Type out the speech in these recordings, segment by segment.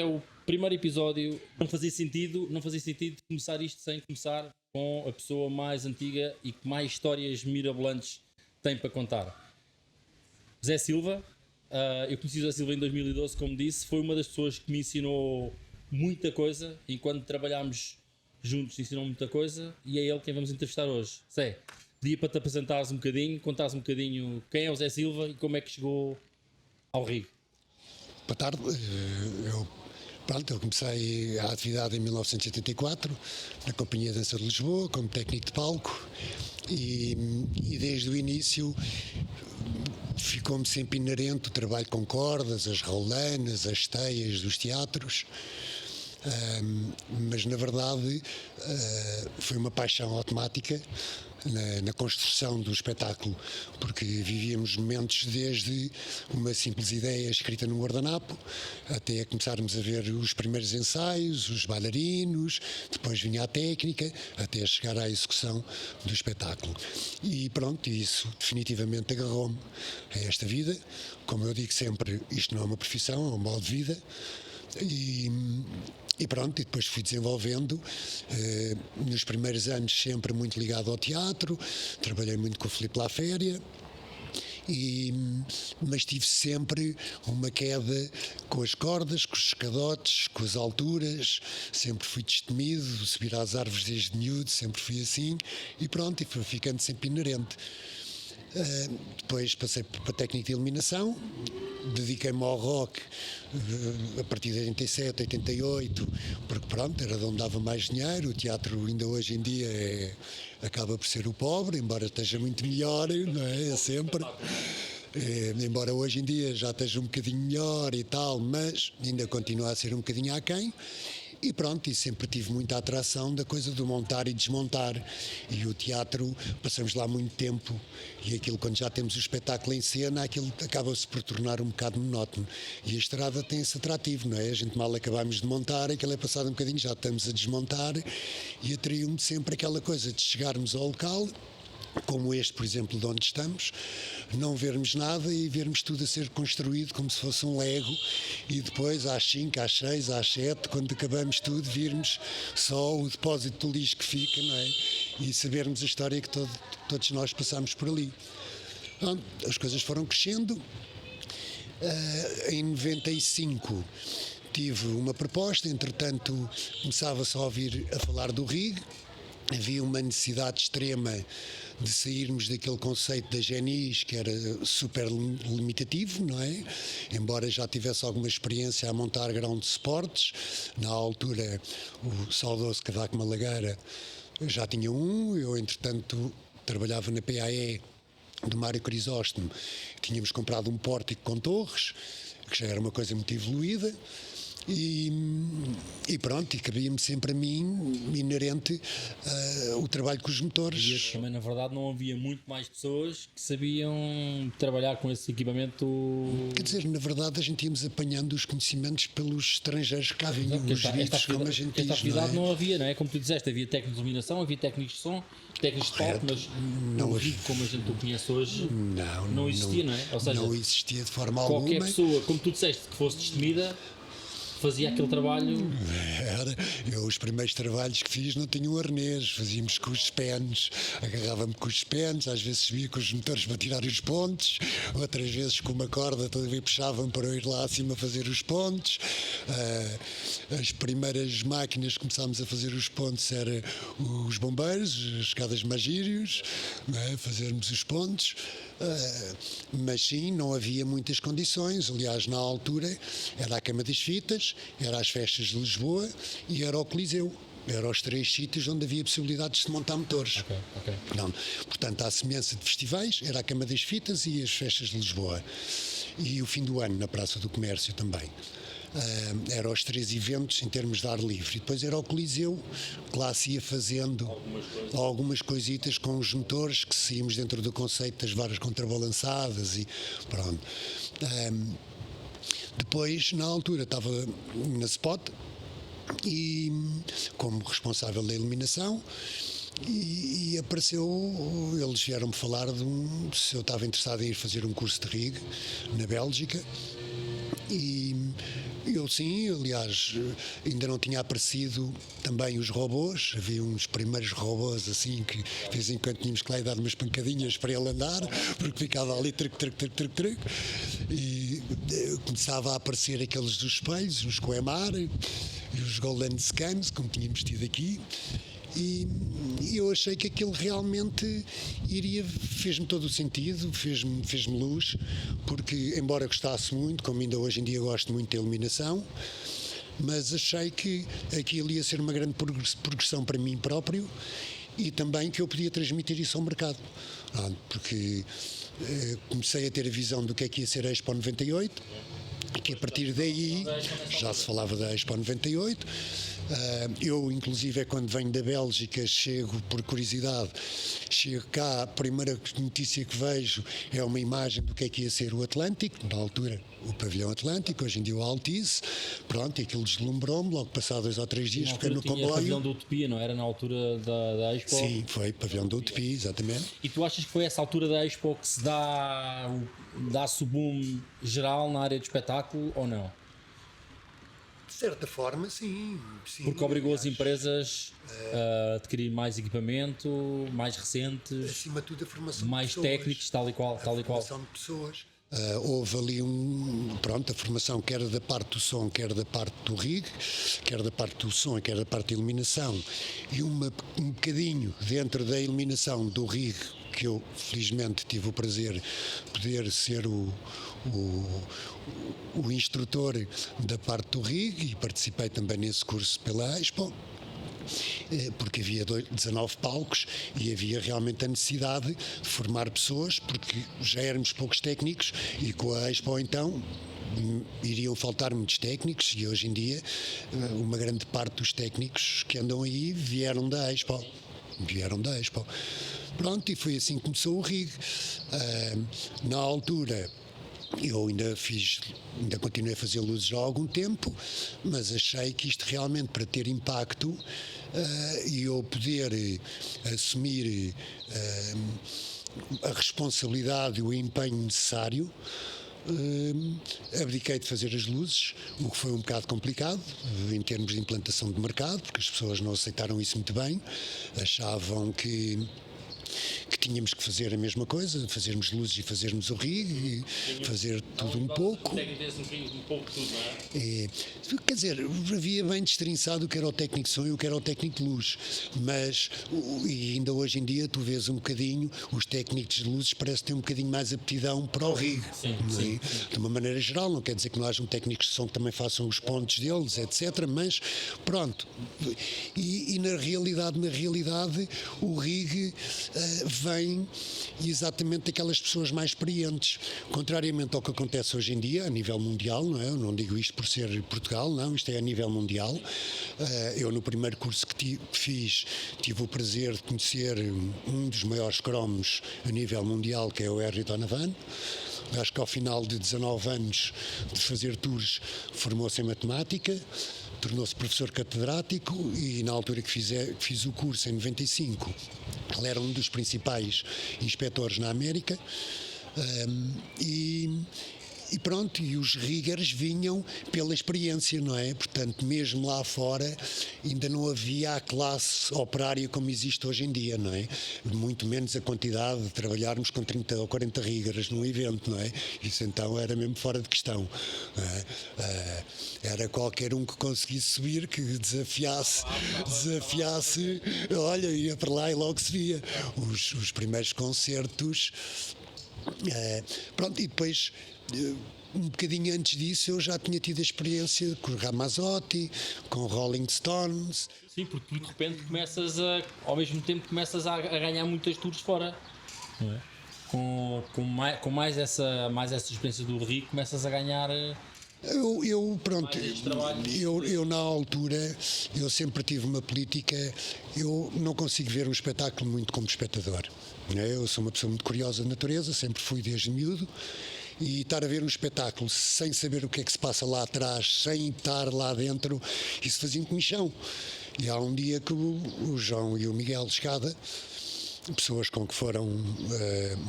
é o primeiro episódio. Não fazia sentido começar isto sem começar com a pessoa mais antiga e que mais histórias mirabolantes tem para contar. Zé Silva. Eu conheci o Zé Silva em 2012, como disse. Foi uma das pessoas que me ensinou muita coisa. E quando trabalhámos juntos ensinou muita coisa. E é ele quem vamos entrevistar hoje. Zé, pedia para te apresentares um bocadinho, contares um bocadinho quem é o Zé Silva e como é que chegou ao RIG. Boa tarde. Eu comecei a atividade em 1984 na Companhia de Dança de Lisboa como técnico de palco e desde o início ficou-me sempre inerente o trabalho com cordas, as rolanas, as teias dos teatros. Mas na verdade foi uma paixão automática na construção do espetáculo, porque vivíamos momentos desde uma simples ideia escrita num guardanapo até começarmos a ver os primeiros ensaios, os bailarinos, depois vinha a técnica até chegar à execução do espetáculo. E pronto, isso definitivamente agarrou-me a esta vida. Como eu digo sempre, isto não é uma profissão, é um modo de vida. E pronto, e depois fui desenvolvendo nos primeiros anos sempre muito ligado ao teatro, trabalhei muito com o Filipe Laféria, mas tive sempre uma queda com as cordas, com os escadotes, com as alturas, sempre fui destemido, subir às árvores desde miúdo, sempre fui assim, e pronto, e foi ficando sempre inerente. Depois passei para técnico de iluminação, dediquei-me ao rock a partir de 87, 88, porque pronto, era de onde dava mais dinheiro. O teatro ainda hoje em dia acaba por ser o pobre, embora esteja muito melhor, não é? É sempre. Embora hoje em dia já esteja um bocadinho melhor e tal, mas ainda continua a ser um bocadinho aquém. E pronto, e sempre tive muita atração da coisa do montar e desmontar. E o teatro, passamos lá muito tempo, e aquilo, quando já temos o espetáculo em cena, aquilo acaba-se por tornar um bocado monótono. E a estrada tem esse atrativo, não é? A gente mal acabamos de montar, aquilo é passado um bocadinho, já estamos a desmontar, e atraiu-me sempre aquela coisa de chegarmos ao local, como este, por exemplo, de onde estamos, não vermos nada e vermos tudo a ser construído como se fosse um Lego, e depois às 5, às 6, às 7, quando acabamos tudo, virmos só o depósito do lixo que fica, não é? E sabermos a história que todos nós passamos por ali. Bom, as coisas foram crescendo. Em 95 tive uma proposta, entretanto começava só a ouvir a falar do RIG. Havia uma necessidade extrema de sairmos daquele conceito da Genis, que era super limitativo, não é? Embora já tivesse alguma experiência a montar ground sports, na altura o saudoso Cavaco Malagueira já tinha um, eu entretanto trabalhava na PAE do Mário Crisóstomo, tínhamos comprado um pórtico com torres, que já era uma coisa muito evoluída. E pronto, e cabia-me sempre a mim, inerente, o trabalho com os motores. E também, na verdade, não havia muito mais pessoas que sabiam trabalhar com esse equipamento. Quer dizer, na verdade, a gente íamos apanhando os conhecimentos pelos estrangeiros que cá vinham, os vídeos, como a gente diz. Esta atividade não havia, não é? Como tu disseste, havia técnicos de iluminação, havia técnicos de som, técnicos de palco, mas não havia, como a gente o conhece hoje, não existia, não é? Ou seja, não existia de forma qualquer alguma. pessoa, como tu disseste, que fosse destemida, fazia aquele trabalho. Eu os primeiros trabalhos que fiz não tinha um arnês, fazíamos com os pens, agarrava-me com os pens, às vezes subia com os motores para tirar os pontos, outras vezes com uma corda toda vez puxavam para eu ir lá acima fazer os pontos. As primeiras máquinas que começámos a fazer os pontos eram os bombeiros, as escadas magírios, fazermos os pontos. Mas sim, não havia muitas condições. Aliás, na altura era a Cama das Fitas, era as festas de Lisboa e era o Coliseu. Eram os 3 sítios onde havia possibilidades de montar motores. Okay. Não, portanto, à semelhança de festivais, era a Cama das Fitas e as festas de Lisboa. E o fim do ano na Praça do Comércio também. Eram os 3 eventos em termos de ar livre. E depois era o Coliseu, que lá se ia fazendo algumas coisitas com os motores, que saímos dentro do conceito das varas contrabalançadas e pronto. Depois, na altura, estava na Spot e como responsável da iluminação. E apareceu, eles vieram-me falar se eu estava interessado em ir fazer um curso de RIG na Bélgica, e eu Eu sim, aliás, ainda não tinha aparecido também os robôs. Havia uns primeiros robôs assim que de vez em quando tínhamos que lá dar umas pancadinhas para ele andar, porque ficava ali truc, truc, truc, truc, truc. E começava a aparecer aqueles dos espelhos, os Coemar e os Golden Scans, como tínhamos tido aqui. E eu achei que aquilo realmente fez-me todo o sentido, fez-me luz, porque embora gostasse muito, como ainda hoje em dia gosto muito da iluminação, mas achei que aquilo ia ser uma grande progressão para mim próprio e também que eu podia transmitir isso ao mercado. Porque comecei a ter a visão do que é que ia ser a Expo 98, que a partir daí já se falava da Expo 98. Eu, inclusive, quando venho da Bélgica, chego por curiosidade, chego cá, a primeira notícia que vejo é uma imagem do que é que ia ser o Atlântico, na altura o pavilhão Atlântico, hoje em dia o Altice, pronto, e aquilo deslumbrou-me, logo passado 2 ou 3 dias, fiquei no comboio. O pavilhão da Utopia, não era na altura da Expo? Sim, foi pavilhão da Utopia, exatamente. E tu achas que foi essa altura da Expo que se dá-se o boom geral na área de espetáculo ou não? De certa forma, sim. Porque obrigou as empresas a adquirir mais equipamento, mais recentes, acima de tudo, a formação mais de pessoas, técnicos, tal e qual. A formação de pessoas. Houve ali a formação quer da parte do som, quer da parte do rig, quer da parte do som, quer da parte da iluminação, e um bocadinho dentro da iluminação do rig, que eu felizmente tive o prazer de poder ser o instrutor da parte do rig e participei também nesse curso pela Expo, porque havia 19 palcos e havia realmente a necessidade de formar pessoas, porque já éramos poucos técnicos e com a Expo então iriam faltar muitos técnicos e hoje em dia uma grande parte dos técnicos que andam aí vieram da Expo. Pronto, e foi assim que começou o rig. Na altura eu ainda continuei a fazer luzes há algum tempo, mas achei que isto realmente, para ter impacto e eu poder assumir a responsabilidade e o empenho necessário, abdiquei de fazer as luzes, o que foi um bocado complicado em termos de implantação de mercado, porque as pessoas não aceitaram isso muito bem, achavam que tínhamos que fazer a mesma coisa, fazermos luzes e fazermos o rig e fazer tudo um pouco. Quer dizer, havia bem destrinçado o que era o técnico de som e o que era o técnico de luz, mas e ainda hoje em dia tu vês um bocadinho, os técnicos de luzes parece ter um bocadinho mais aptidão para o rig. Sim. De uma maneira geral, não quer dizer que não hajam técnicos de som que também façam os pontos deles, etc. Mas pronto. E na realidade, o rig vem exatamente daquelas pessoas mais experientes, contrariamente ao que acontece hoje em dia a nível mundial, não é? Eu não digo isto por ser Portugal, não, isto é a nível mundial. Eu no primeiro curso que fiz tive o prazer de conhecer um dos maiores cromos a nível mundial, que é o Harry Donovan. Acho que ao final de 19 anos de fazer tours formou-se em matemática, tornou-se professor catedrático e na altura que fiz o curso em 95 ele era um dos principais inspectores na América e pronto, e os riggers vinham pela experiência, não é? Portanto, mesmo lá fora ainda não havia a classe operária como existe hoje em dia, não é? Muito menos a quantidade de trabalharmos com 30 ou 40 riggers num evento, não é? Isso então era mesmo fora de questão. Era qualquer um que conseguisse subir, que desafiasse, olha, ia para lá e logo se via. Os primeiros concertos, pronto, e depois um bocadinho antes disso eu já tinha tido a experiência com o Ramazotti, com Rolling Stones. Sim, porque tu de repente ao mesmo tempo começas a ganhar muitas tours fora, não é? Com mais essa experiência do rig começas a ganhar. Eu na altura eu sempre tive uma política, eu não consigo ver um espetáculo muito como espectador, não é? Eu sou uma pessoa muito curiosa de natureza, sempre fui desde miúdo. E estar a ver um espetáculo sem saber o que é que se passa lá atrás, sem estar lá dentro, isso fazia-me comichão. E há um dia que o João e o Miguel Escada, pessoas com que foram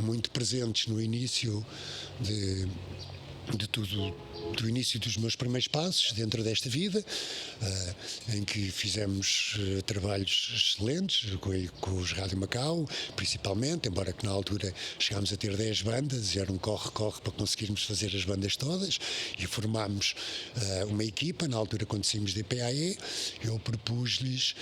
muito presentes no início de tudo do início dos meus primeiros passos dentro desta vida, em que fizemos trabalhos excelentes com os Rádio Macau, principalmente, embora que na altura chegámos a ter 10 bandas e era um corre-corre para conseguirmos fazer as bandas todas, e formámos uma equipa. Na altura, quando saímos da PAE, eu propus-lhes,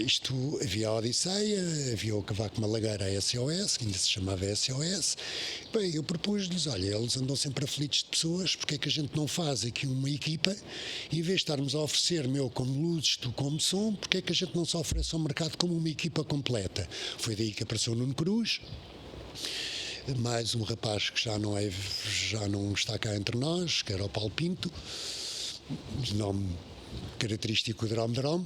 isto, havia a Odisseia, havia o Cavaco Malagueira, a SOS, que ainda se chamava SOS. Eu propus-lhes, olha, eles andam sempre aflitos de pessoas, porque é que a gente não faz aqui uma equipa, e em vez de estarmos a oferecer meu como luzes, tu como som, porque é que a gente não se oferece ao mercado como uma equipa completa? Foi daí que apareceu o Nuno Cruz, mais um rapaz que já não está cá entre nós, que era o Paulo Pinto, de nome característico de Drom.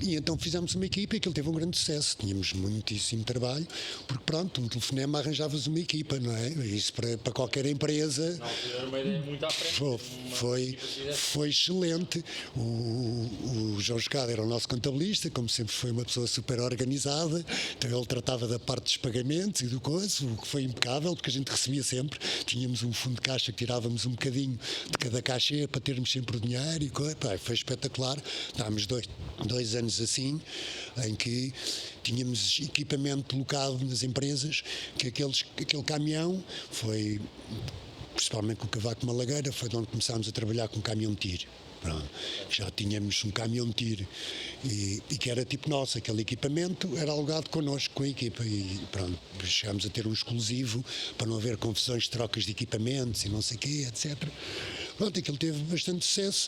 E então fizemos uma equipa e aquilo teve um grande sucesso. Tínhamos muitíssimo trabalho, porque pronto, um telefonema arranjavas uma equipa, não é? Isso para qualquer empresa. Não, era uma ideia muito à frente. Foi excelente. O João Escada era o nosso contabilista, como sempre foi uma pessoa super organizada, então ele tratava da parte dos pagamentos e do coisa, o que foi impecável, porque a gente recebia sempre. Tínhamos um fundo de caixa que tirávamos um bocadinho de cada caixa para termos sempre o dinheiro e coisa. Foi espetacular. Estávamos dois anos assim, em que tínhamos equipamento colocado nas empresas, que aquele caminhão foi, principalmente com o Cavaco Malagueira, foi de onde começámos a trabalhar com um caminhão de tiro. Pronto. Já tínhamos um caminhão de tiro e que era tipo nosso, aquele equipamento era alugado connosco, com a equipa, e pronto, chegámos a ter um exclusivo para não haver confusões de trocas de equipamentos e não sei o quê, etc. Pronto, aquilo teve bastante sucesso.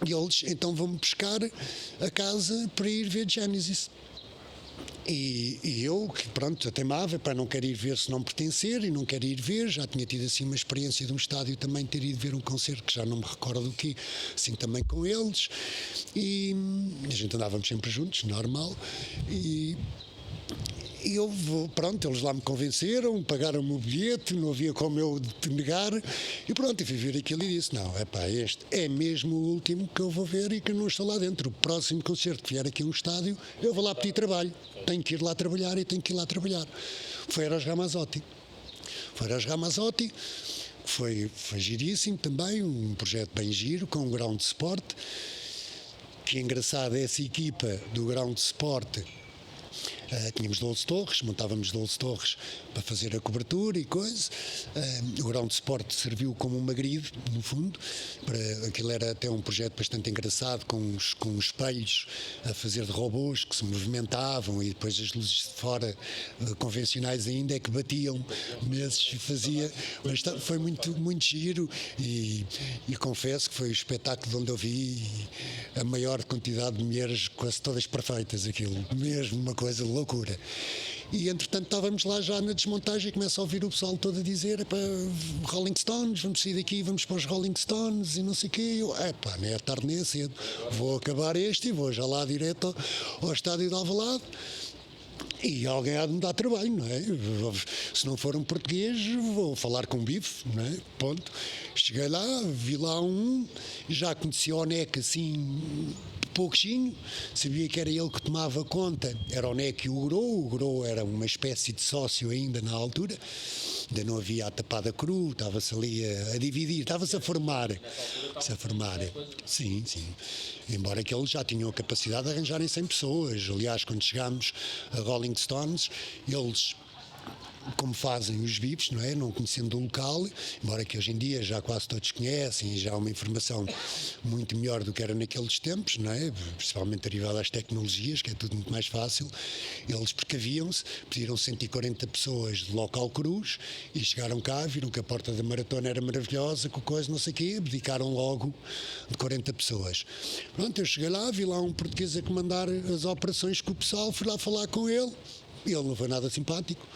E eles então vão-me pescar a casa para ir ver Genesis. E eu, que pronto, teimava para não querer ir ver se não pertencer e não quero ir ver. Já tinha tido assim uma experiência de um estádio também, ter ido ver um concerto que já não me recordo do que, assim também com eles. E a gente andávamos sempre juntos, normal. E eu vou, pronto, eles lá me convenceram, pagaram-me o bilhete, não havia como eu te negar, e pronto, eu fui ver aquilo e disse, não, este é mesmo o último que eu vou ver e que eu não estou lá dentro. O próximo concerto que vier aqui a um estádio, eu vou lá pedir trabalho, tenho que ir lá trabalhar e tenho que ir lá trabalhar. Foi Eros Ramazzotti, foi giríssimo também, um projeto bem giro, com um ground sport, que é engraçado, essa equipa do ground sport. Tínhamos 12 torres, montávamos 12 torres para fazer a cobertura e coisa. O ground sport serviu como uma grid, no fundo. Aquilo era até um projeto bastante engraçado, com espelhos a fazer de robôs que se movimentavam, e depois as luzes de fora, convencionais ainda, é que batiam nesses e fazia. Mas foi muito, muito giro e confesso que foi o espetáculo onde eu vi a maior quantidade de mulheres quase todas perfeitas, aquilo. Mesmo uma coisa de loucura. E entretanto estávamos lá já na desmontagem e começa a ouvir o pessoal todo a dizer, Rolling Stones, vamos sair daqui, vamos para os Rolling Stones e não sei o quê. Eu, nem é tarde nem é cedo, vou acabar este e vou já lá direto ao estádio de Alvalade. E alguém há de me dar trabalho, não é? Se não for um português, vou falar com o bife, não é? Ponto. Cheguei lá, vi lá já conhecia o NEC assim, pouquinho, sabia que era ele que tomava conta, era o NEC e o Gro era uma espécie de sócio ainda na altura, ainda não havia a tapada cru, estava-se ali a dividir, estava-se a formar. Sim. Embora que eles já tinham a capacidade de arranjarem 100 pessoas. Aliás, quando chegámos a Rolling Stones, eles, como fazem os VIPs, não é? Não conhecendo o local, embora que hoje em dia já quase todos conhecem e já há uma informação muito melhor do que era naqueles tempos, não é? Principalmente derivada às tecnologias, que é tudo muito mais fácil. Eles precaviam-se, pediram 140 pessoas de local cruz e chegaram cá, viram que a porta da maratona era maravilhosa, com coisa não sei o quê, abdicaram logo de 40 pessoas. Pronto, eu cheguei lá, vi lá um português a comandar as operações com o pessoal, fui lá falar com ele, e ele não foi nada simpático.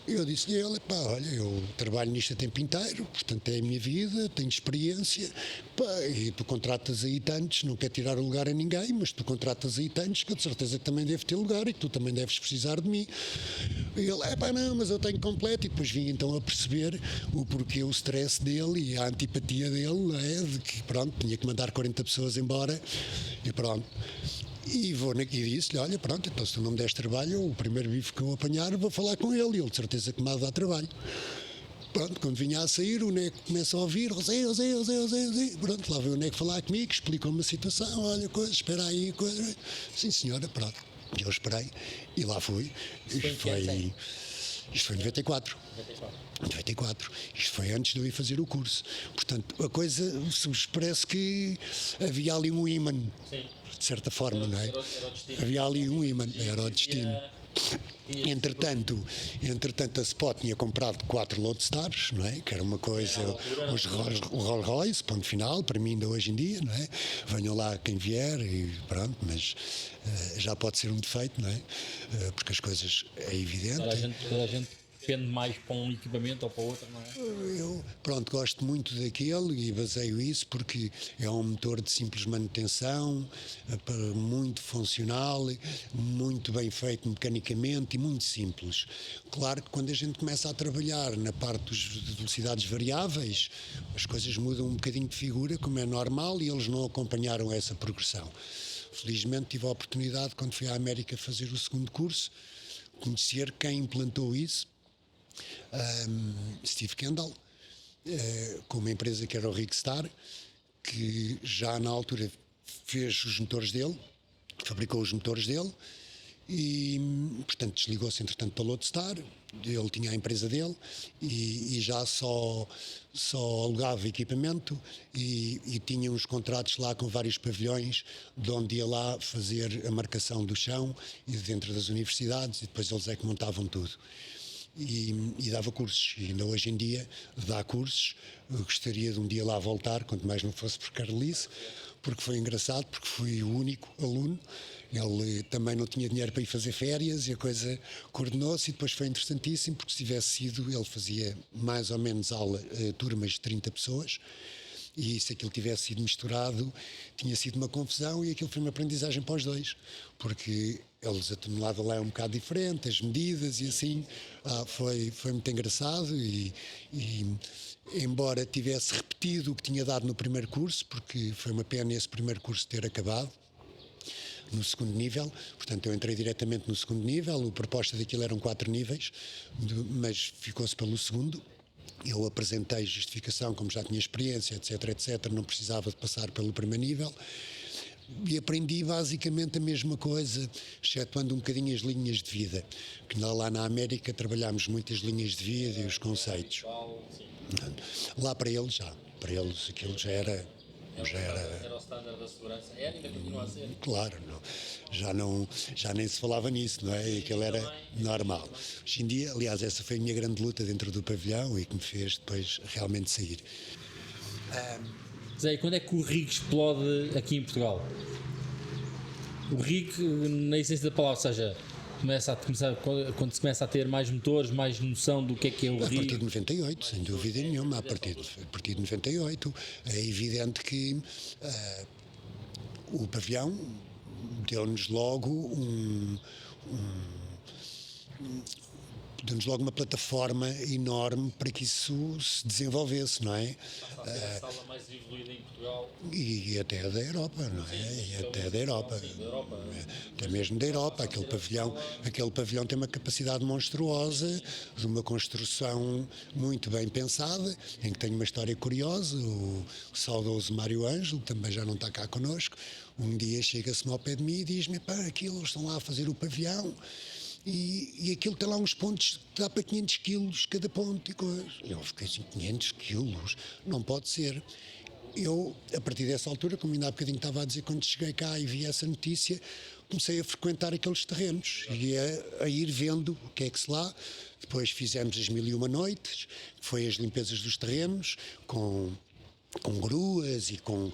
Eu disse-lhe a ele, olha, eu trabalho nisto a tempo inteiro, portanto é a minha vida, tenho experiência, e tu contratas aí tantos, não quero tirar o lugar a ninguém, mas tu contratas aí tantos que eu de certeza que também devo ter lugar e que tu também deves precisar de mim. E ele, não, mas eu tenho completo, e depois vim então a perceber o porquê, o stress dele e a antipatia dele, não é? De que, pronto, tinha que mandar 40 pessoas embora, e pronto. E disse-lhe, olha, pronto, então se tu não me des trabalho, o primeiro bife que eu apanhar, vou falar com ele, e ele de certeza que me há de dar trabalho. Pronto, quando vinha a sair, o Neco começa a ouvir, José, pronto, lá veio o Neco falar comigo, explicou-me a situação, olha, coisa, espera aí, coisa. Sim, senhora, pronto. Eu esperei e lá fui. Isto foi em 94. 94. Isto foi antes de eu ir fazer o curso. Portanto, a coisa parece que havia ali um ímã, de certa forma, não é? Havia ali um ímã, era o destino. Entretanto, a Spot tinha comprado 4 Lodestars, não é? Que era uma coisa, o Rolls Royce, ponto final, para mim ainda hoje em dia, não é? Venham lá quem vier e pronto, mas já pode ser um defeito, não é? Porque as coisas é evidente. Toda a gente depende mais para um equipamento ou para outro, não é? Eu, pronto, gosto muito daquele e baseio isso porque é um motor de simples manutenção, muito funcional, muito bem feito mecanicamente e muito simples. Claro que quando a gente começa a trabalhar na parte de velocidades variáveis, as coisas mudam um bocadinho de figura, como é normal, e eles não acompanharam essa progressão. Felizmente tive a oportunidade, quando fui à América fazer o segundo curso, conhecer quem implantou isso, Steve Kendall, com uma empresa que era o Rigstar, que já na altura fez os motores dele, fabricou os motores dele e, portanto, desligou-se entretanto para o Lodestar. Ele tinha a empresa dele e já só alugava equipamento e tinha uns contratos lá com vários pavilhões, de onde ia lá fazer a marcação do chão e dentro das universidades, e depois eles é que montavam tudo. E dava cursos, e ainda hoje em dia dá cursos. Eu gostaria de um dia lá voltar, quanto mais não fosse por carolice, porque foi engraçado, porque fui o único aluno. Ele também não tinha dinheiro para ir fazer férias e a coisa coordenou-se, e depois foi interessantíssimo, porque se tivesse sido, ele fazia mais ou menos aula, turmas de 30 pessoas, e se aquilo tivesse sido misturado, tinha sido uma confusão, e aquilo foi uma aprendizagem para os dois, porque a tonelada lá é um bocado diferente, as medidas e assim, foi muito engraçado e embora tivesse repetido o que tinha dado no primeiro curso, porque foi uma pena esse primeiro curso ter acabado, no segundo nível, portanto eu entrei diretamente no segundo nível, a proposta daquilo eram 4 níveis, mas ficou-se pelo segundo. Eu apresentei justificação, como já tinha experiência, etc, não precisava de passar pelo primeiro nível, e aprendi basicamente a mesma coisa, excetuando um bocadinho as linhas de vida, que lá na América trabalhámos muitas linhas de vida e os conceitos. Lá para eles aquilo já era o standard da segurança, ainda continua a ser. Claro, já nem se falava nisso, não é? Aquilo era normal. Hoje em dia, aliás, essa foi a minha grande luta dentro do pavilhão e que me fez depois realmente sair. Zé, quando é que o RIG explode aqui em Portugal? O RIG, na essência da palavra, ou seja, quando se começa a ter mais motores, mais noção do que é o RIG? A partir de 98, sem dúvida nenhuma, a partir de 98, é evidente que o pavilhão deu-nos logo deu-nos logo uma plataforma enorme para que isso se desenvolvesse, não é? A sala mais evoluída em Portugal. E até da Europa, não é? E até da Europa. Até mesmo da Europa. Aquele pavilhão tem uma capacidade monstruosa, de uma construção muito bem pensada, em que tem uma história curiosa. O saudoso Mário Ângelo, também já não está cá connosco, um dia chega-se-me ao pé de mim e diz-me: pá, aquilo, estão lá a fazer o pavilhão. E aquilo tem lá uns pontos que dá para 500 quilos cada ponto e coisa. Eu fiquei assim, 500 quilos? Não pode ser. Eu, a partir dessa altura, como ainda há bocadinho estava a dizer, quando cheguei cá e vi essa notícia, comecei a frequentar aqueles terrenos e a ir vendo o que é que se lá. Depois fizemos as 1001 noites, que foi as limpezas dos terrenos, com gruas e com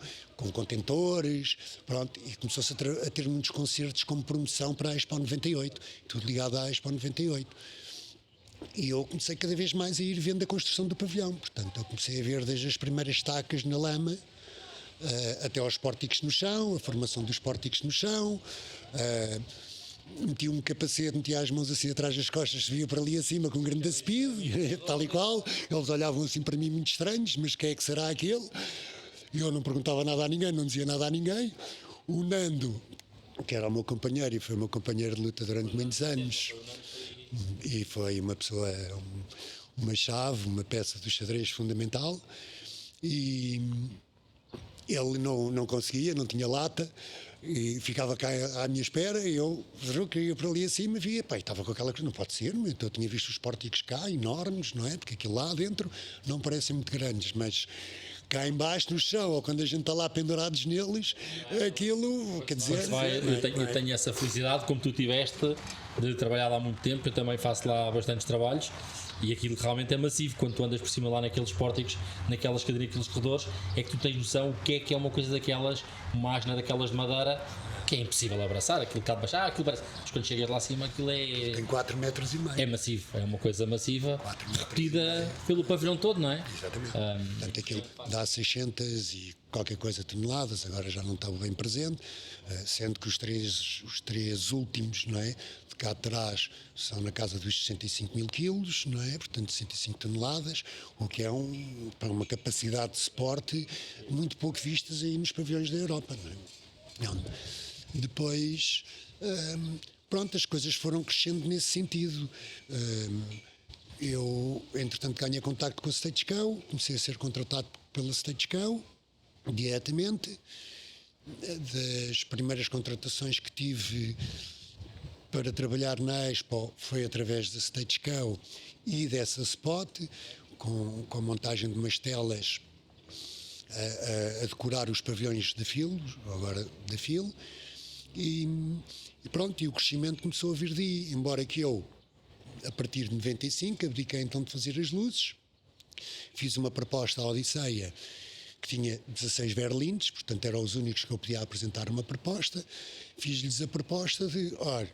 contentores, pronto, e começou-se a ter muitos concertos como promoção para a Expo 98, tudo ligado à Expo 98. E eu comecei cada vez mais a ir vendo a construção do pavilhão, portanto, eu comecei a ver desde as primeiras estacas na lama, até aos pórticos no chão, a formação dos pórticos no chão, meti um capacete, metia as mãos assim atrás das costas, via para ali acima com um grande speed, tal e qual. Eles olhavam assim para mim muito estranhos, mas quem é que será aquele? Eu não perguntava nada a ninguém, não dizia nada a ninguém. O Nando, que era o meu companheiro e foi o meu companheiro de luta durante muitos anos, e foi uma pessoa, uma chave, uma peça do xadrez fundamental, e ele não conseguia, não tinha lata, e ficava cá à minha espera, e eu queria para ali acima, via, pá, estava com aquela coisa, não pode ser, então eu tinha visto os pórticos cá, enormes, não é? Porque aquilo lá dentro não parecem muito grandes, mas cá embaixo no chão, ou quando a gente está lá pendurados neles, aquilo, quer dizer... Eu tenho essa felicidade, como tu tiveste, de trabalhar lá há muito tempo, eu também faço lá bastantes trabalhos, e aquilo realmente é massivo, quando tu andas por cima lá naqueles pórticos, naquelas cadeiras, naqueles corredores, é que tu tens noção o que é uma coisa daquelas, uma asna daquelas de madeira, que é impossível abraçar, aquilo cá de baixo, aquilo parece, mas quando chegas lá acima aquilo Tem 4,5 metros. É massivo, é uma coisa massiva, repetida pelo pavilhão todo, não é? Exatamente. Portanto, aquilo dá 600 e qualquer coisa toneladas, agora já não está bem presente, sendo que os três últimos, não é, de cá atrás são na casa dos 65 mil quilos, não é? Portanto 65 toneladas, o que é para uma capacidade de suporte muito pouco vistas aí nos pavilhões da Europa, não é? Não. Depois, pronto, as coisas foram crescendo nesse sentido. Eu, entretanto, ganhei contacto com a Stageco, comecei a ser contratado pela Stageco diretamente. Das primeiras contratações que tive para trabalhar na Expo foi através da Stageco e dessa Spot, com a montagem de umas telas a decorar os pavilhões da FIL, agora da FIL, e pronto, e o crescimento começou a vir daí, embora que eu, a partir de 95, abdiquei então de fazer as luzes, fiz uma proposta à Odisseia que tinha 16 berlindes, portanto eram os únicos que eu podia apresentar uma proposta, fiz-lhes a proposta de, olha,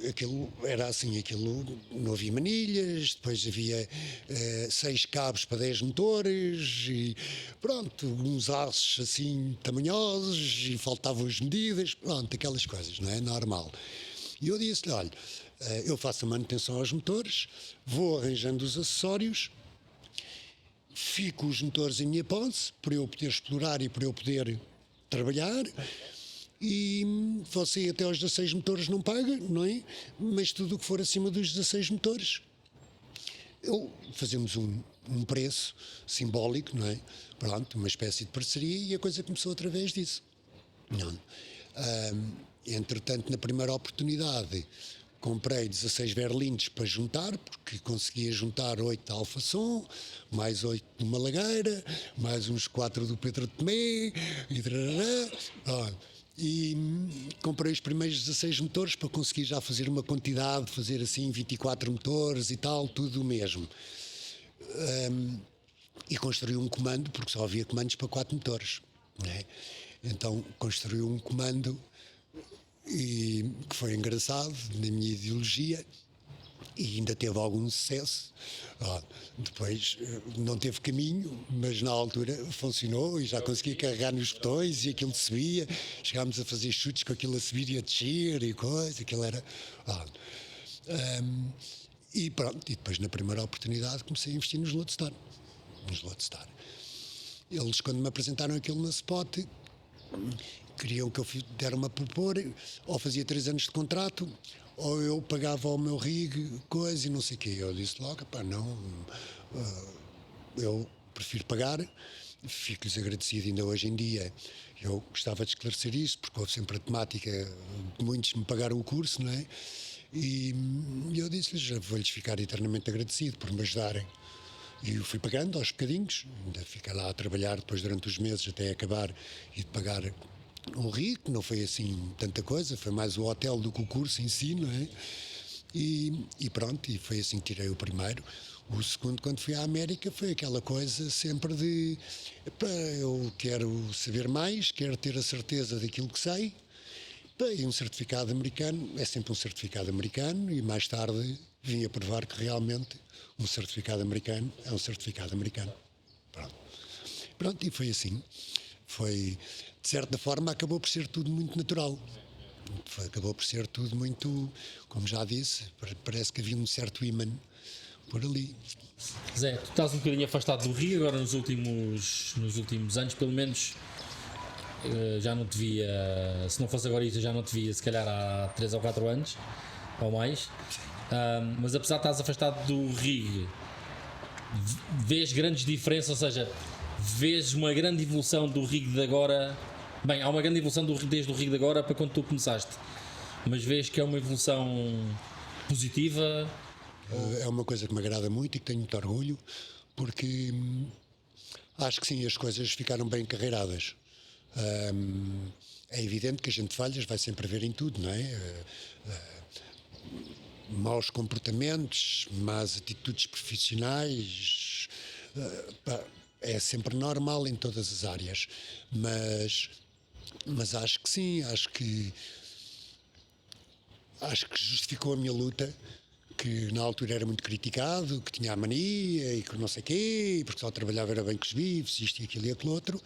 aquilo era assim, aquilo não havia manilhas, depois havia 6 cabos para 10 motores e pronto, uns aços assim tamanhosos e faltavam as medidas, pronto, aquelas coisas, não é? Normal. E eu disse-lhe, olha, eu faço a manutenção aos motores, vou arranjando os acessórios, fico os motores em minha posse para eu poder explorar e para eu poder trabalhar. E você até aos 16 motores não paga, não é? Mas tudo o que for acima dos 16 motores, fazemos um preço simbólico, não é? Pronto, uma espécie de parceria, e a coisa começou através disso. Não. Entretanto, na primeira oportunidade, comprei 16 berlindes para juntar, porque conseguia juntar 8 da Alfason, mais 8 de Malagueira, mais uns 4 do Pedro de Tomé, e comprei os primeiros 16 motores para conseguir já fazer uma quantidade, fazer assim 24 motores e tal, tudo o mesmo. E construí um comando, porque só havia comandos para 4 motores, não é? Então construí um comando que foi engraçado na minha ideologia e ainda teve algum sucesso. Depois não teve caminho, mas na altura funcionou e já conseguia carregar nos botões e aquilo subia. Chegámos a fazer chutes com aquilo a subir e a descer e coisa, aquilo era... e pronto, e depois na primeira oportunidade comecei a investir nos Lodestar. Eles, quando me apresentaram aquilo na Spot, queriam que eu desse-me a propor, ou fazia 3 anos de contrato, ou eu pagava ao meu rig, coisa e não sei o quê. Eu disse logo, pá, não, eu prefiro pagar, fico-lhes agradecido ainda hoje em dia. Eu gostava de esclarecer isso, porque houve sempre a temática de muitos me pagaram o curso, não é? E eu disse-lhes, vou-lhes ficar eternamente agradecido por me ajudarem. E eu fui pagando aos bocadinhos, ainda fiquei lá a trabalhar depois durante os meses até acabar e de pagar o rico, não foi assim tanta coisa, foi mais o hotel do que o curso em si, não é? E pronto, e foi assim que tirei o primeiro. O segundo, quando fui à América, foi aquela coisa sempre de, eu quero saber mais, quero ter a certeza daquilo que sei, e um certificado americano é sempre um certificado americano, e mais tarde vim a provar que realmente um certificado americano é um certificado americano. Pronto, e foi assim. Foi, de certa forma, acabou por ser tudo muito natural. Acabou por ser tudo muito, como já disse, parece que havia um certo imã por ali. Zé, tu estás um bocadinho afastado do Rio agora nos últimos anos, pelo menos já não te via, se não fosse agora isso, já não te via se calhar há 3 ou 4 anos. ou mais. Mas apesar de estás afastado do rig, vês grandes diferenças, ou seja, vês uma grande evolução do rig de agora. Bem, há uma grande evolução desde o rig de agora para quando tu começaste, mas vês que é uma evolução positiva. É uma coisa que me agrada muito e que tenho muito orgulho, porque acho que sim, as coisas ficaram bem encarreiradas. É evidente que a gente falhas vai sempre haver em tudo, não é? Maus comportamentos, más atitudes profissionais, é sempre normal em todas as áreas, mas acho que sim, acho que justificou a minha luta, que na altura era muito criticado, que tinha a mania e que não sei quê, porque só trabalhava era bem com os bifes, isto e aquilo e aquilo outro,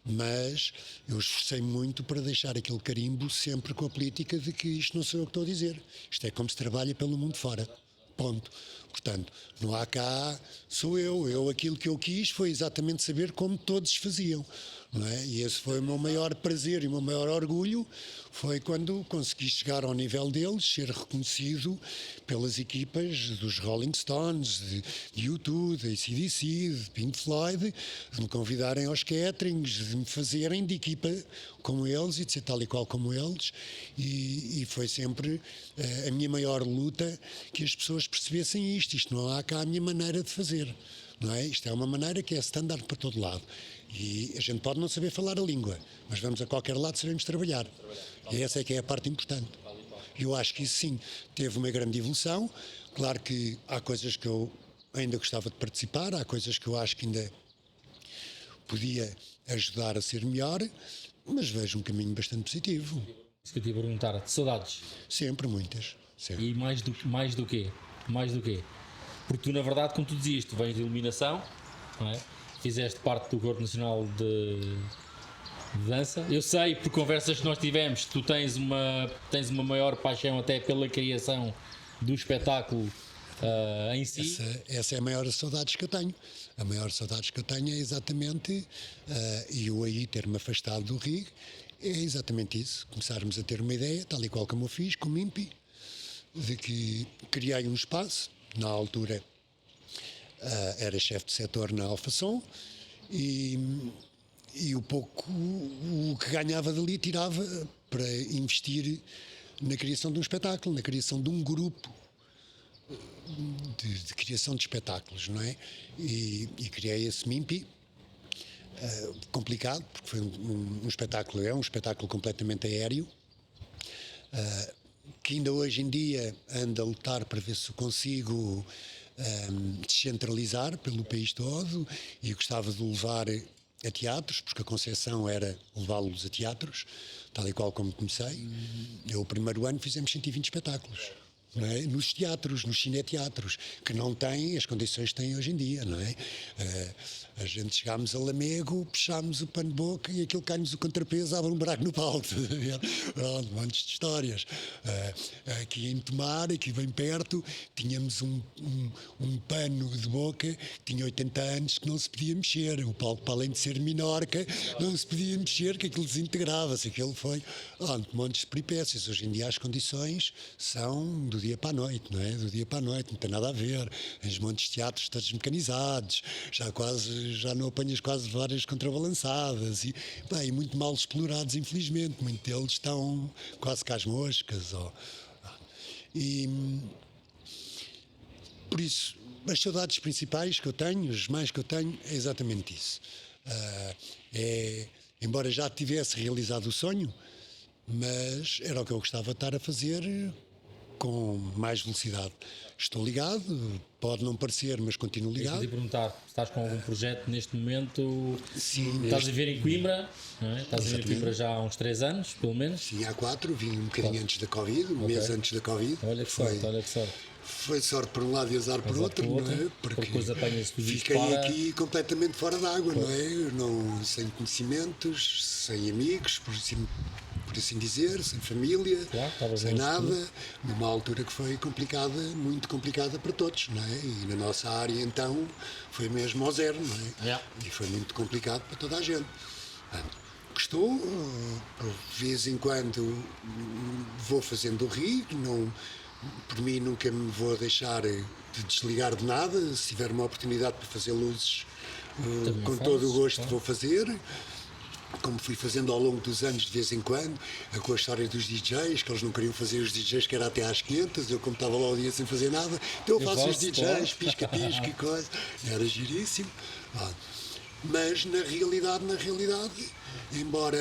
mas eu esforcei muito para deixar aquele carimbo sempre com a política de que isto não sou eu que estou a dizer, isto é como se trabalha pelo mundo fora, ponto. Portanto, não há cá, sou eu aquilo que eu quis foi exatamente saber como todos faziam, não é? E esse foi o meu maior prazer e o meu maior orgulho, foi quando consegui chegar ao nível deles, ser reconhecido pelas equipas dos Rolling Stones, de U2, de AC/DC, de Pink Floyd, de me convidarem aos caterings, de me fazerem de equipa como eles e de ser tal e qual como eles, e foi sempre a minha maior luta que as pessoas percebessem isto não há cá a minha maneira de fazer, não é? Isto é uma maneira que é standard para todo lado. E a gente pode não saber falar a língua, mas vamos a qualquer lado sabemos trabalhar. E essa é que é a parte importante. Eu acho que isso sim teve uma grande evolução. Claro que há coisas que eu ainda gostava de participar, há coisas que eu acho que ainda podia ajudar a ser melhor, mas vejo um caminho bastante positivo. Isso que eu te ia perguntar, saudades? Sempre, muitas. Sempre. E mais do quê? Porque tu, na verdade, como tu dizias, tu vens de iluminação, não é? Fizeste parte do Corpo Nacional de dança. Eu sei, por conversas que nós tivemos, tu tens uma maior paixão até pela criação do espetáculo em si. Essa é a maior saudades que eu tenho. A maior saudades que eu tenho é exatamente, e eu aí ter-me afastado do RIG, é exatamente isso. Começarmos a ter uma ideia, tal e qual como eu fiz, com o MIMPI, de que criei um espaço, na altura era chefe de setor na Alfason, e o pouco o que ganhava dali tirava para investir na criação de um espetáculo, na criação de um grupo de criação de espetáculos, não é? E criei esse MIMPI, complicado, porque foi um espetáculo, é um espetáculo completamente aéreo, que ainda hoje em dia ando a lutar para ver se consigo descentralizar pelo país todo, e gostava de levar a teatros, porque a concepção era levá-los a teatros, tal e qual como comecei. Eu, o primeiro ano, fizemos 120 espetáculos. Não é? Nos teatros, nos cineteatros, que não têm as condições que têm hoje em dia, não é? A gente chegámos a Lamego, puxámos o pano de boca e aquilo cai-nos o contrapeso, abre um buraco no palco. Pronto, montes de histórias. Aqui em Tomar, aqui bem perto, tínhamos um pano de boca que tinha 80 anos que não se podia mexer. O palco, para além de ser Minorca, não se podia mexer, que aquilo desintegrava-se. Aquilo foi montes de peripécias. Hoje em dia as condições são do dia para a noite, não é? Do dia para a noite, não tem nada a ver. Os montes de teatros todos mecanizados, já não apanhas quase várias contrabalançadas e muito mal explorados, infelizmente. Muitos deles estão quase cá às moscas. E por isso, as saudades principais que eu tenho, os mais que eu tenho, é exatamente isso. Embora já tivesse realizado o sonho, mas era o que eu gostava de estar a fazer com mais velocidade. Estou ligado, pode não parecer, mas continuo ligado. Deixa-te perguntar, estás com algum projeto neste momento? Sim. Estás a viver em Coimbra, não é? Estás a viver em Coimbra já há uns 3 anos, pelo menos? Sim, há 4, vim um bocadinho antes da Covid, um mês antes da Covid. Olha que sorte. Foi sorte por um lado e azar por outro, não é? Porque depois apanhas tudo isto fiquei aqui completamente fora d'água, não é? Sem conhecimentos, sem amigos, por assim dizer, sem família, sem nada, numa altura que foi complicada, muito complicada para todos, não é? E na nossa área então foi mesmo ao zero, não é? E foi muito complicado para toda a gente. De vez em quando vou fazendo o rio, por mim nunca me vou deixar de desligar de nada. Se tiver uma oportunidade para fazer luzes, com todo o gosto vou fazer. Como fui fazendo ao longo dos anos, de vez em quando, com a história dos DJs, que eles não queriam fazer os DJs, que era até às 500, eu como estava lá o dia sem fazer nada, então eu faço os DJs, pisca-pisca e coisa, era giríssimo. Mas na realidade, embora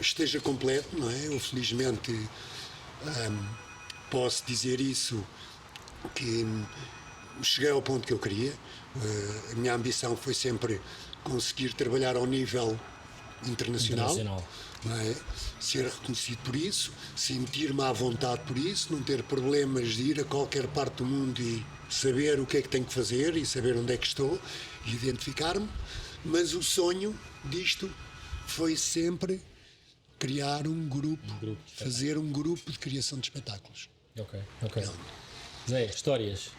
esteja completo, não é? Eu felizmente posso dizer isso, que cheguei ao ponto que eu queria. A minha ambição foi sempre conseguir trabalhar ao nível internacional. Não é? Ser reconhecido por isso, sentir-me à vontade por isso, não ter problemas de ir a qualquer parte do mundo e saber o que é que tenho que fazer e saber onde é que estou e identificar-me. Mas o sonho disto foi sempre criar um grupo, fazer um grupo de criação de espetáculos. Ok. Zé, histórias.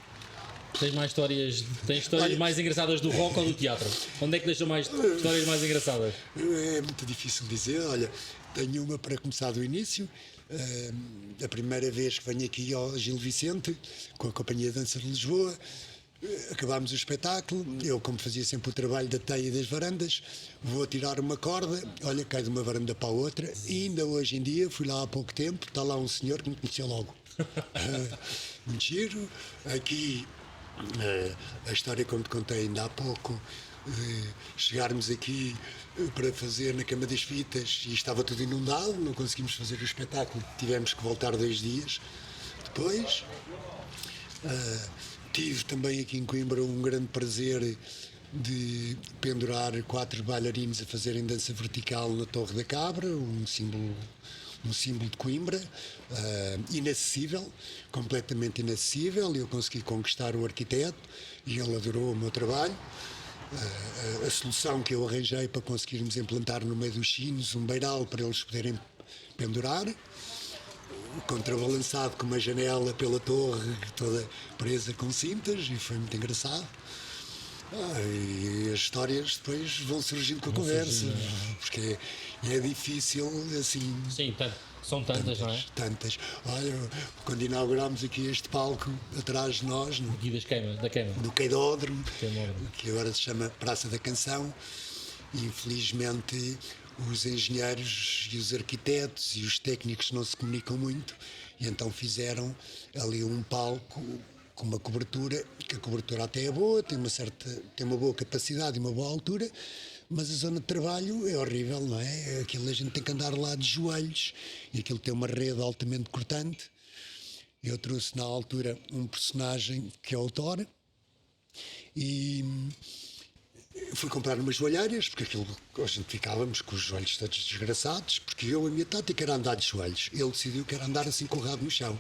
Tens mais histórias? Tens histórias mais engraçadas do rock ou do teatro? Onde é que deixam mais histórias mais engraçadas? É muito difícil dizer. Olha, tenho uma para começar do início. A primeira vez que venho aqui ao Gil Vicente, com a Companhia de Dança de Lisboa, acabámos o espetáculo. Eu, como fazia sempre o trabalho da teia e das varandas, vou tirar uma corda, olha, cai de uma varanda para a outra. E ainda hoje em dia, fui lá há pouco tempo, está lá um senhor que me conheceu logo. Muito giro. Aqui a história, como te contei ainda há pouco, de chegarmos aqui para fazer na Cama das Fitas e estava tudo inundado, não conseguimos fazer o espetáculo, tivemos que voltar 2 dias depois. Tive também aqui em Coimbra um grande prazer de pendurar 4 bailarinos a fazerem dança vertical na Torre da Cabra, um símbolo de Coimbra, inacessível, completamente inacessível. Eu consegui conquistar o arquiteto e ele adorou o meu trabalho. A solução que eu arranjei para conseguirmos implantar no meio dos sinos um beiral para eles poderem pendurar, contrabalançado com uma janela pela torre toda presa com cintas, e foi muito engraçado. E as histórias depois vão surgindo com a conversa, porque é difícil assim. Sim, são tantas, não é? Tantas. Olha, quando inaugurámos aqui este palco atrás de nós, aqui da queima. do Queidódromo, que agora se chama Praça da Canção, infelizmente os engenheiros e os arquitetos e os técnicos não se comunicam muito, e então fizeram ali um palco com uma cobertura, que a cobertura até é boa, tem uma boa capacidade e uma boa altura, mas a zona de trabalho é horrível, não é? Aquilo a gente tem que andar lá de joelhos, e aquilo tem uma rede altamente cortante. Eu trouxe na altura um personagem que é o Thor, e fui comprar umas joalheiras, porque aquilo a gente ficávamos com os joelhos todos desgraçados, porque a minha tática era andar de joelhos, ele decidiu que era andar assim com o rabo no chão.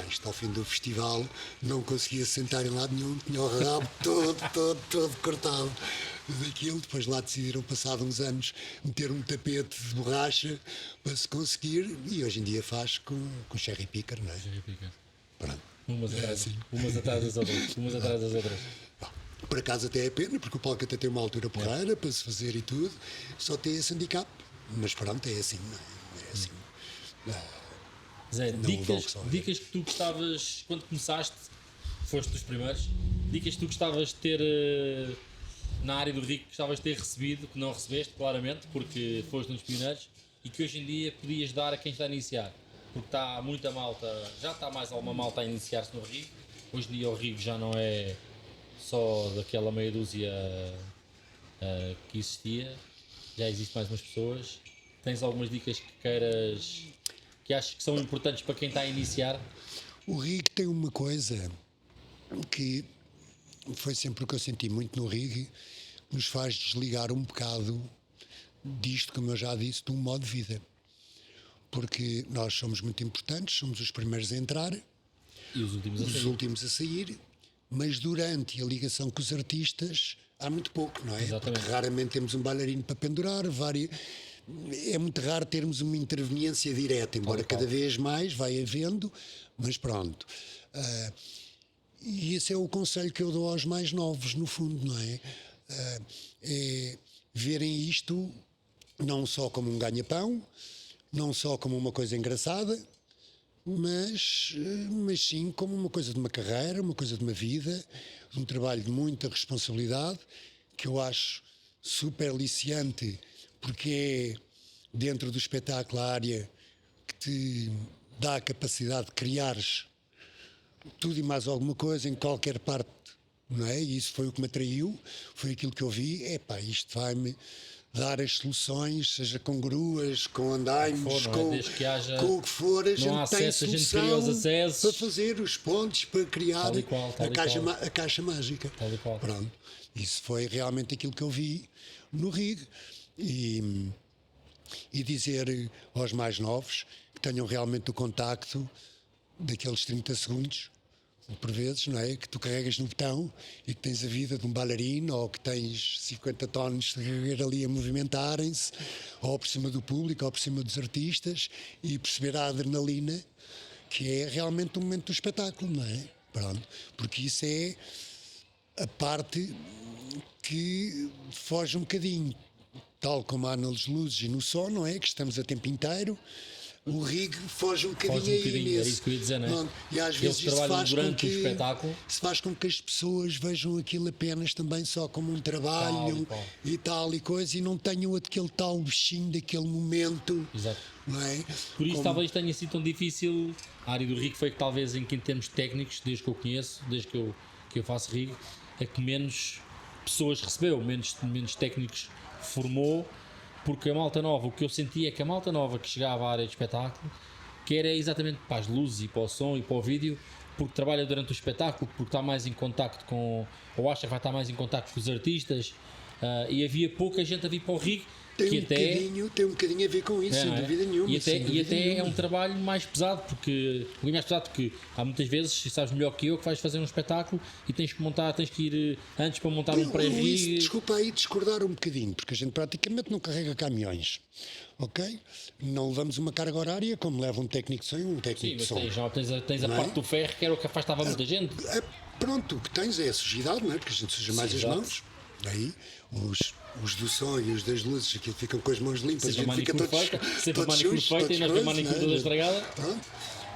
Isto ao fim do festival não conseguia sentar em lado nenhum, tinha o rabo todo cortado daquilo. Depois lá decidiram, passado uns anos, meter um tapete de borracha para se conseguir, e hoje em dia faz com cherry picker, não é? Cherry picker. Pronto. Umas atrás das outras. Por acaso até é pena, porque o palco até tem uma altura porreira para se fazer e tudo, só tem esse handicap. Mas pronto, é assim, não é? É assim. Zé, dicas que tu gostavas, quando começaste, foste dos primeiros, dicas que tu gostavas de ter na área do RIC, gostavas de ter recebido, que não recebeste, claramente, porque foste um dos pioneiros, e que hoje em dia podias dar a quem está a iniciar, porque está muita malta, já está mais alguma malta a iniciar-se no RIC. Hoje em dia o RIC já não é só daquela meia dúzia que existia, já existe mais umas pessoas. Tens algumas dicas que queiras, que achas que são importantes para quem está a iniciar? O RIG tem uma coisa que foi sempre o que eu senti muito no RIG, nos faz desligar um bocado disto, como eu já disse, de um modo de vida. Porque nós somos muito importantes, somos os primeiros a entrar e os últimos a sair, mas durante a ligação com os artistas há muito pouco, não é? Exatamente. Porque raramente temos um bailarino para pendurar, é muito raro termos uma interveniência direta, embora cada vez mais vai havendo, mas pronto. E esse é o conselho que eu dou aos mais novos, no fundo, não é? É verem isto não só como um ganha-pão, não só como uma coisa engraçada, mas sim como uma coisa de uma carreira, uma coisa de uma vida, de um trabalho de muita responsabilidade, que eu acho super aliciante, porque é dentro do espetáculo a área que te dá a capacidade de criares tudo e mais alguma coisa em qualquer parte, não é? E isso foi o que me atraiu, foi aquilo que eu vi. Isto vai-me dar as soluções, seja com gruas, com andaimes, com o que for, a gente tem solução para fazer os pontos, para criar a caixa mágica. Tal e qual. Pronto. Isso foi realmente aquilo que eu vi no RIG. E dizer aos mais novos que tenham realmente o contacto daqueles 30 segundos, por vezes, não é? Que tu carregas no botão e que tens a vida de um bailarino, ou que tens 50 tónus de carregar ali a movimentarem-se, ou por cima do público, ou por cima dos artistas, e perceber a adrenalina, que é realmente o momento do espetáculo, não é? Pronto. Porque isso é a parte que foge um bocadinho, tal como há nas luzes e no som, não é? Que estamos a tempo inteiro. O RIG foge um bocadinho aí. É isso que eu ia dizer, não é? E às vezes isso faz durante o espetáculo. Se faz com que as pessoas vejam aquilo apenas também só como um trabalho e tal e coisa, e não tenham aquele tal bichinho daquele momento. Exato. Não é? Por isso talvez tenha sido tão difícil. A área do RIG foi que talvez em termos técnicos, desde que eu conheço, desde que eu faço RIG, é que menos pessoas recebeu, menos técnicos formou. Porque a malta nova, o que eu senti é que a malta nova que chegava à área de espetáculo, que era exatamente para as luzes e para o som e para o vídeo, porque trabalha durante o espetáculo, porque está mais em contacto com, ou acha que vai estar mais em contacto com os artistas, e havia pouca gente a vir para o RIG. Tem um bocadinho a ver com isso, sem dúvida nenhuma. E até é um trabalho mais pesado, porque há muitas vezes, sabes melhor que eu, que vais fazer um espetáculo e tens que ir antes para montar um pré-rig. Desculpa aí discordar um bocadinho, porque a gente praticamente não carrega caminhões, ok? Não levamos uma carga horária como leva um técnico de som e um técnico de som. Tens a parte do ferro, que era o que afastava muita gente. Pronto, o que tens é a sujidade, não é? Porque a gente suja mais as mãos. Daí, os do som e os das luzes, aquilo ficam com as mãos limpas, sempre a gente fica sempre a manicure feita e nós com a manicure toda estragada. Pronto.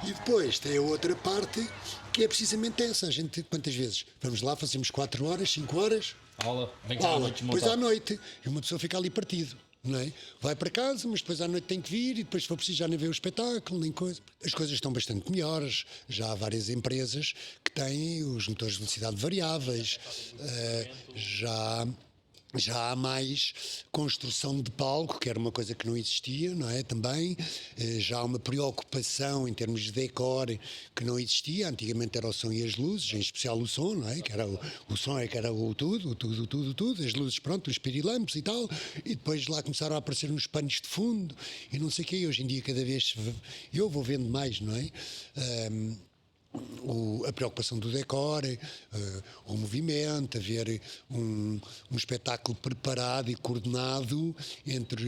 E depois tem a outra parte que é precisamente essa. A gente, quantas vezes? Vamos lá, fazemos 4 horas, 5 horas. Aula, vem cá à noite desmontar. Depois à noite, e uma pessoa fica ali partido. Não é? Vai para casa, mas depois à noite tem que vir, e depois se for preciso já nem vê o espetáculo, nem coisa. As coisas estão bastante melhores. Já há várias empresas que têm os motores de velocidade variáveis, já há mais construção de palco, que era uma coisa que não existia, não é? Também já há uma preocupação em termos de decor que não existia. Antigamente era o som e as luzes, em especial o som, não é? Que era o som é que era o tudo, as luzes, pronto, os pirilampos e tal, e depois lá começaram a aparecer uns panos de fundo e não sei o quê. Hoje em dia cada vez eu vou vendo mais, não é? A preocupação do decor, o movimento, haver um espetáculo preparado e coordenado entre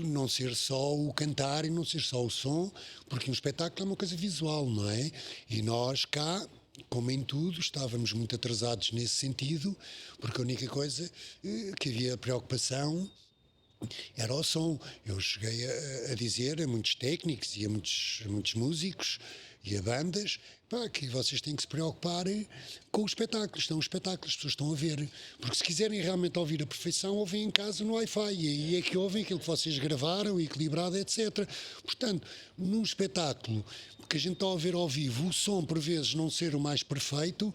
não ser só o cantar e não ser só o som, porque um espetáculo é uma coisa visual, não é? E nós cá, como em tudo, estávamos muito atrasados nesse sentido, porque a única coisa que havia preocupação era o som. Eu cheguei a dizer a muitos técnicos e a muitos músicos e a bandas, que vocês têm que se preocupar com o espetáculo. Isto é um espetáculo, as pessoas estão a ver. Porque se quiserem realmente ouvir a perfeição, ouvem em casa no Wi-Fi. E aí é que ouvem aquilo que vocês gravaram, equilibrado, etc. Portanto, num espetáculo que a gente está a ver ao vivo, o som por vezes não ser o mais perfeito,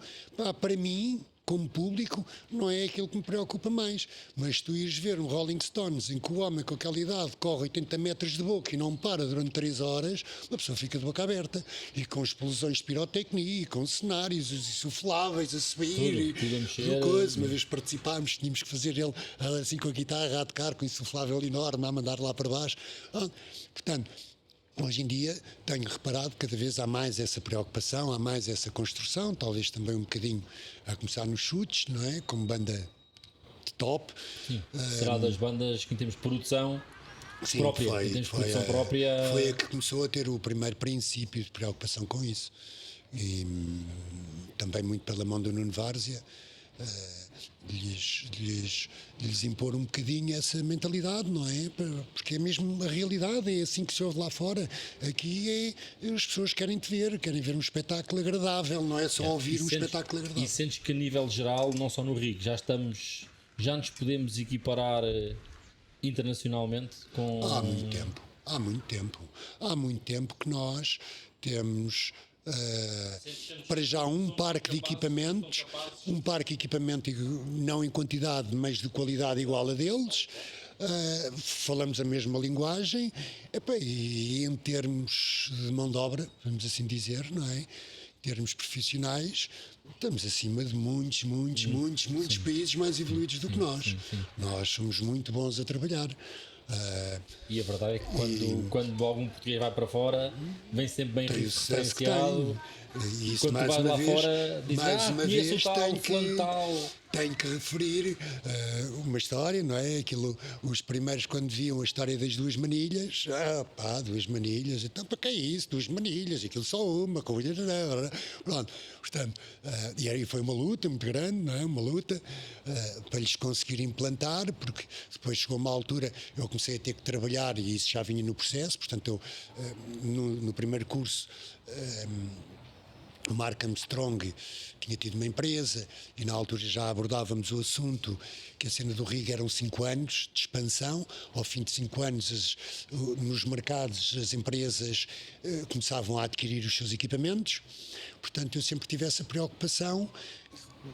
para mim, como público, não é aquilo que me preocupa mais. Mas tu ires ver um Rolling Stones em que o homem com aquela idade corre 80 metros de boca e não para durante 3 horas, uma pessoa fica de boca aberta. E com explosões de pirotecnia, e com cenários insufláveis a subir, tudo a mexer. Uma vez participámos, tínhamos que fazer ele assim com a guitarra a tocar, com o insuflável enorme, a mandar lá para baixo. Portanto, hoje em dia tenho reparado que cada vez há mais essa preocupação, há mais essa construção, talvez também um bocadinho a começar nos chutes, não é? Como banda de top. Sim, será das bandas que temos produção própria. Foi a que começou a ter o primeiro princípio de preocupação com isso. E também muito pela mão do Nuno Várzea, de lhes impor um bocadinho essa mentalidade, não é? Porque é mesmo a realidade, é assim que se ouve lá fora. Aqui as pessoas querem te ver, querem ver um espetáculo agradável, não é só ouvir um espetáculo agradável. E sentes que a nível geral, não só no RIG, já nos podemos equiparar internacionalmente com... Há muito tempo que nós temos para já um parque de equipamentos, não em quantidade, mas de qualidade igual a deles. Falamos a mesma linguagem. E em termos de mão de obra, vamos assim dizer, não é? Em termos profissionais, estamos acima de muitos países mais evoluídos do que nós. Nós somos muito bons a trabalhar. E a verdade é que quando algum português vai para fora, vem sempre bem referenciado. E isso, quando mais tu vais uma lá vez, fora, dizes, tenho que referir uma história, não é? Os primeiros, quando viam a história das duas manilhas, duas manilhas, então para que é isso? Duas manilhas, aquilo só uma, pronto. Portanto, e aí foi uma luta muito grande, não é? Uma luta para lhes conseguir implantar, porque depois chegou uma altura, eu comecei a ter que trabalhar e isso já vinha no processo, portanto, eu no primeiro curso. O Mark Armstrong tinha tido uma empresa e na altura já abordávamos o assunto que a cena do RIG eram 5 anos de expansão. Ao fim de 5 anos nos mercados as empresas começavam a adquirir os seus equipamentos, portanto eu sempre tive essa preocupação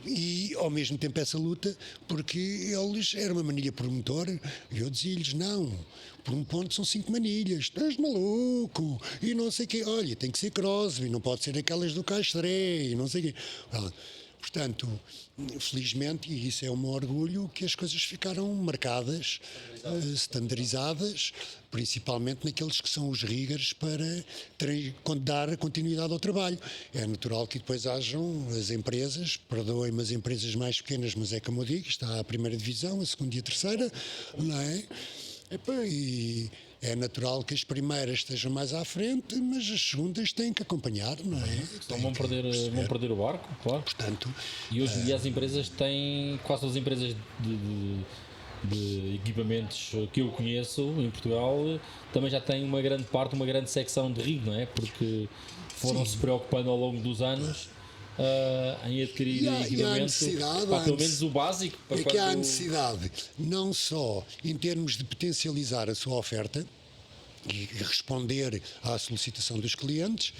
e ao mesmo tempo essa luta, porque eles era uma manilha por motor e eu dizia-lhes não, por um ponto são 5 manilhas, estás maluco e não sei o quê, olha, tem que ser Crosby, não pode ser aquelas do Castré e não sei o quê. Portanto, felizmente, e isso é um orgulho, que as coisas ficaram marcadas, standardizadas, principalmente naqueles que são os riggers para dar continuidade ao trabalho. É natural que depois hajam as empresas, perdoem-me as empresas mais pequenas, mas é como eu digo, está a primeira divisão, a segunda e a terceira, não é? E é natural que as primeiras estejam mais à frente, mas as segundas têm que acompanhar, não é? Então vão perder o barco, claro. Portanto, e hoje em dia as empresas têm, quase as empresas de equipamentos que eu conheço em Portugal, também já têm uma grande secção de RIG, não é? Porque foram se preocupando ao longo dos anos em adquirir equipamento, pelo menos o básico. É que há necessidade, não só em termos de potencializar a sua oferta e responder à solicitação dos clientes,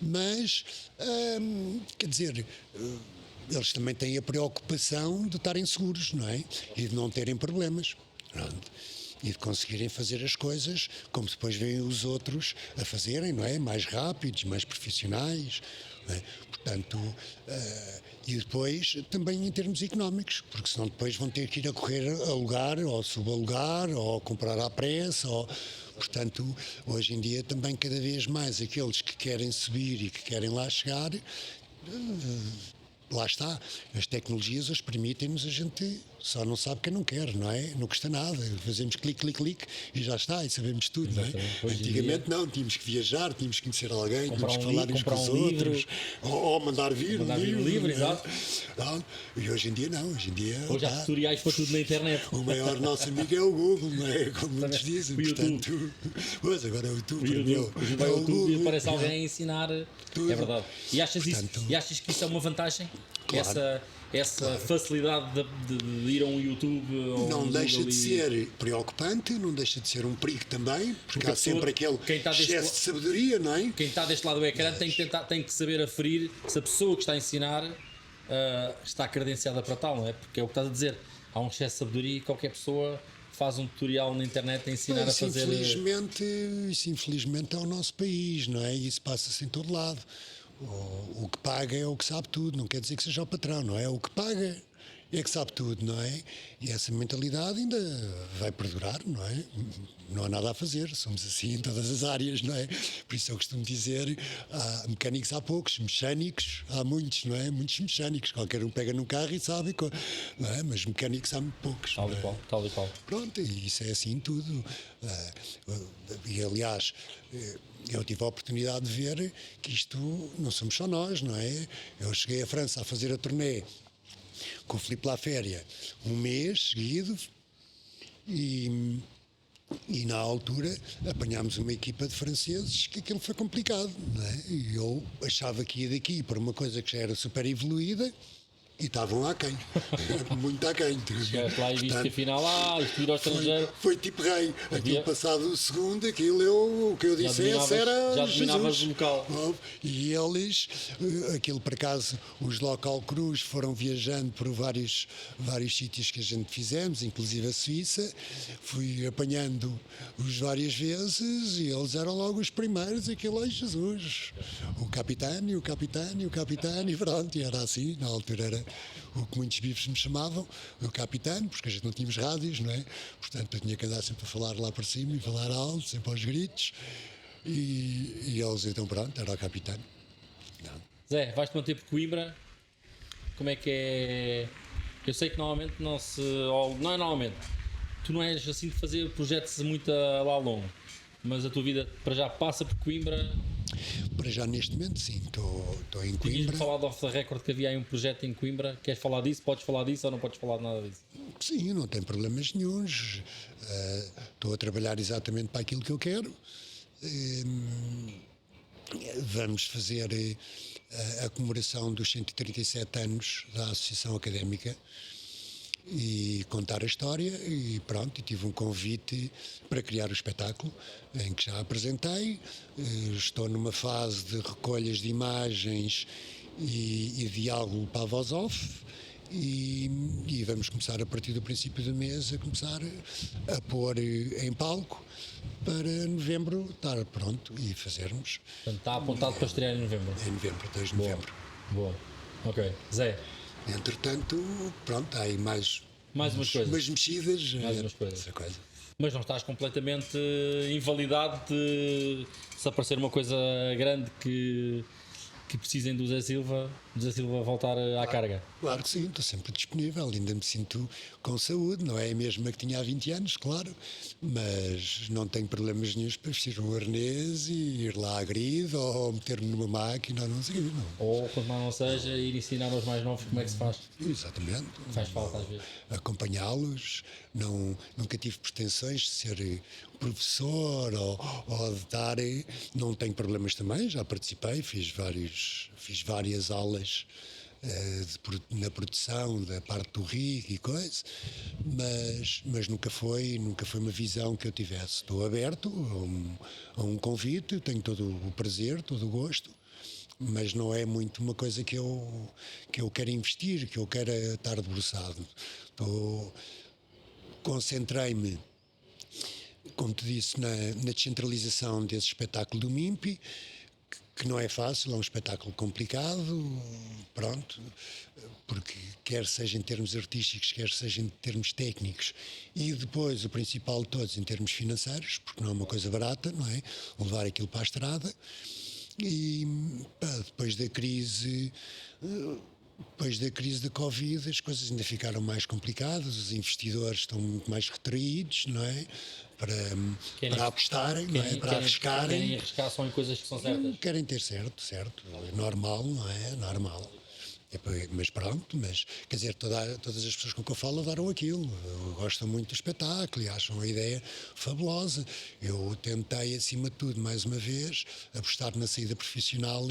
mas, quer dizer, eles também têm a preocupação de estarem seguros, não é? E de não terem problemas. Pronto. E de conseguirem fazer as coisas como depois veem os outros a fazerem, não é? Mais rápidos, mais profissionais. Não é? Portanto, e depois também em termos económicos, porque senão depois vão ter que ir a correr a alugar, ou subalugar, ou comprar à pressa, portanto, hoje em dia também cada vez mais aqueles que querem subir e que querem lá chegar, lá está, as tecnologias as permitem-nos, a gente só não sabe quem não quer, não é? Não custa nada, fazemos clique, clique, clique e já está, e sabemos tudo, não é? Antigamente não, tínhamos que viajar, tínhamos que conhecer alguém, tínhamos que falar uns com os outros, ou mandar vir um livro, exato. E hoje em dia não, hoje há tutoriais para tudo na internet. O maior nosso amigo é o Google, não é? Como muitos dizem, portanto, pois agora é o YouTube. Vai ao YouTube e aparece alguém a ensinar, tudo. É verdade. E achas que isso é uma vantagem? Claro. Essa facilidade de ir a um YouTube ou não deixa de ser preocupante, não deixa de ser um perigo também, porque há sempre aquele excesso de sabedoria, não é? Quem está deste lado do ecrã tem que saber aferir se a pessoa que está a ensinar está credenciada para tal, não é? Porque é o que estás a dizer, há um excesso de sabedoria e qualquer pessoa faz um tutorial na internet a ensinar a fazer... Isso infelizmente é o nosso país, não é? E isso passa-se em todo lado. O que paga é o que sabe tudo, não quer dizer que seja o patrão, não é? O que paga é que sabe tudo, não é? E essa mentalidade ainda vai perdurar, não é? Não há nada a fazer, somos assim em todas as áreas, não é? Por isso eu costumo dizer, há mecânicos há poucos, mecânicos há muitos, não é? Muitos mecânicos, qualquer um pega num carro e sabe, não é? Mas mecânicos há muito poucos. Tal e qual. Pronto, e isso é assim tudo. E aliás, eu tive a oportunidade de ver que isto não somos só nós, não é? Eu cheguei à França a fazer a turnê com o Filipe Laféria um mês seguido e na altura apanhámos uma equipa de franceses que aquilo foi complicado, não é? E eu achava que ia daqui para uma coisa que já era super evoluída e estavam aquém, muito aquém. Chegaste lá e viste que afinal, isto ir ao estrangeiro. Foi tipo rei. Aquilo passado o segundo, o que eu disse era já dominavas Jesus. o local. E eles, aquilo por acaso, os local crews foram viajando por vários sítios que a gente fizemos, inclusive a Suíça. Fui apanhando-os várias vezes e eles eram logo os primeiros. Aquilo, ai Jesus, o capitão, e pronto, e era assim, na altura era o que muitos bifes me chamavam, o capitão, porque a gente não tínhamos rádios, não é? Portanto, eu tinha que andar sempre a falar lá para cima e falar alto, sempre aos gritos. E eles, então, pronto, era o capitão. Não. Zé, vais-te manter por Coimbra? Como é que é? Eu sei que normalmente não se. Não é normalmente. Tu não és assim de fazer projetos muito lá longo, mas a tua vida para já passa por Coimbra. Para já neste momento sim, estou em Coimbra. Tinhas-me falado off the record que havia aí um projeto em Coimbra. Queres falar disso? Podes falar disso ou não podes falar de nada disso? Sim, não tem problemas nenhuns. Estou a trabalhar exatamente para aquilo que eu quero. Vamos fazer a comemoração dos 137 anos da Associação Académica e contar a história e pronto, e tive um convite para criar o espetáculo em que já apresentei. Estou numa fase de recolhas de imagens e diálogo para a voz off e vamos começar a partir do princípio do mês a começar a pôr em palco para novembro estar pronto e fazermos. Portanto, está apontado para estrear em novembro. Em novembro, 2 de novembro. Boa. Ok. Zé. Entretanto, pronto, há aí mais umas coisas. Umas mexidas. Mais umas coisas. Essa coisa. Mas não estás completamente invalidado se aparecer uma coisa grande que precisem do Zé Silva voltar à carga. Claro que sim, estou sempre disponível, ainda me sinto com saúde, não é a mesma que tinha há 20 anos, claro, mas não tenho problemas nenhums para vestir um arnês e ir lá à grid ou meter-me numa máquina, não sei o quê, não. Ou, quanto mais não seja, ir ensinar aos mais novos como é que se faz. Exatamente. Faz falta às vezes. Acompanhá-los, nunca tive pretensões de ser professor ou de dar, não tenho problemas também, já participei, fiz várias aulas na produção da parte do rig e coisa, mas nunca foi uma visão que eu tivesse. Estou aberto a um convite, tenho todo o prazer, todo o gosto, mas não é muito uma coisa que eu quero investir, que eu quero estar debruçado. Concentrei-me, como te disse, na descentralização desse espetáculo do MIMPI, que não é fácil, é um espetáculo complicado, pronto, porque quer seja em termos artísticos, quer seja em termos técnicos, e depois o principal de todos em termos financeiros, porque não é uma coisa barata, não é? Levar aquilo para a estrada. E depois da crise da Covid, as coisas ainda ficaram mais complicadas, os investidores estão muito mais retraídos, não é? Para apostarem, não é? Para arriscarem. Querem arriscar só em coisas que são certas. Querem ter certo. É normal, não é? Normal. Mas pronto, quer dizer, todas as pessoas com que eu falo adoram aquilo, gostam muito do espetáculo e acham a ideia fabulosa. Eu tentei, acima de tudo, mais uma vez, apostar na saída profissional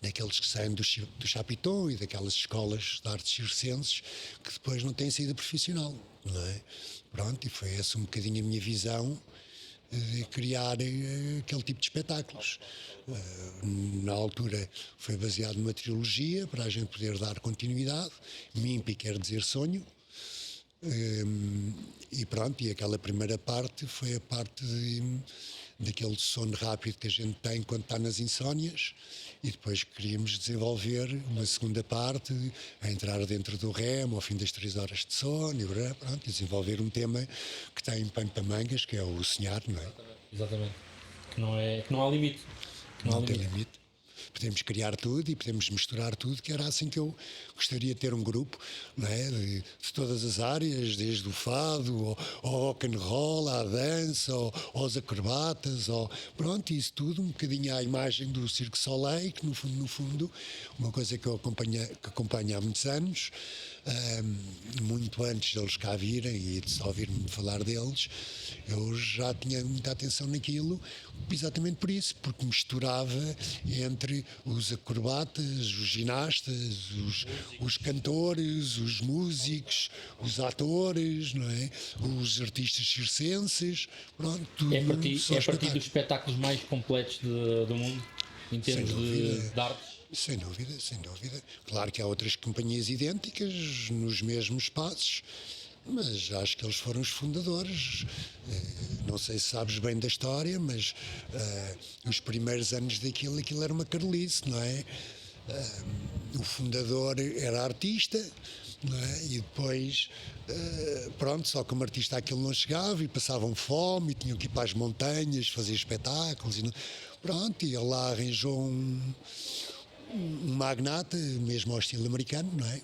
daqueles que saem do Chapiton e daquelas escolas de artes circenses que depois não têm saída profissional, não é? Pronto, e foi essa um bocadinho a minha visão de criar aquele tipo de espetáculos. Na altura foi baseado numa trilogia para a gente poder dar continuidade. MIMPI quer dizer sonho. E pronto, e aquela primeira parte foi a parte daquele sono rápido que a gente tem quando está nas insónias, e depois queríamos desenvolver uma segunda parte, a entrar dentro do REM ao fim das 3 horas de sono, e pronto, desenvolver um tema que tem pano para mangas, que é o sonhar, não é? Exatamente. Que não há limite. Não tem limite. podemos criar tudo e podemos misturar tudo, que era assim que eu gostaria de ter um grupo, não é? De todas as áreas, desde o fado, ao rock and roll, à dança, aos acrobatas, pronto, isso tudo, um bocadinho à imagem do Cirque du Soleil, que no fundo, uma coisa que eu acompanho há muitos anos, muito antes deles cá virem e de só ouvir-me falar deles, eu já tinha muita atenção naquilo, exatamente por isso, porque misturava entre os acrobatas, os ginastas, os cantores, os músicos, os atores, não é? Os artistas circenses, pronto, tudo. É a partir dos espetáculos mais completos do mundo, em termos de artes? Sem dúvida, sem dúvida. Claro que há outras companhias idênticas nos mesmos espaços, mas acho que eles foram os fundadores. Não sei se sabes bem da história, mas os primeiros anos aquilo era uma carolice, não é? O fundador era artista, não é? E depois, pronto, só como artista aquilo não chegava e passavam fome e tinham que ir para as montanhas fazer espetáculos. Pronto, e ele lá arranjou um magnata, mesmo ao estilo americano, não é?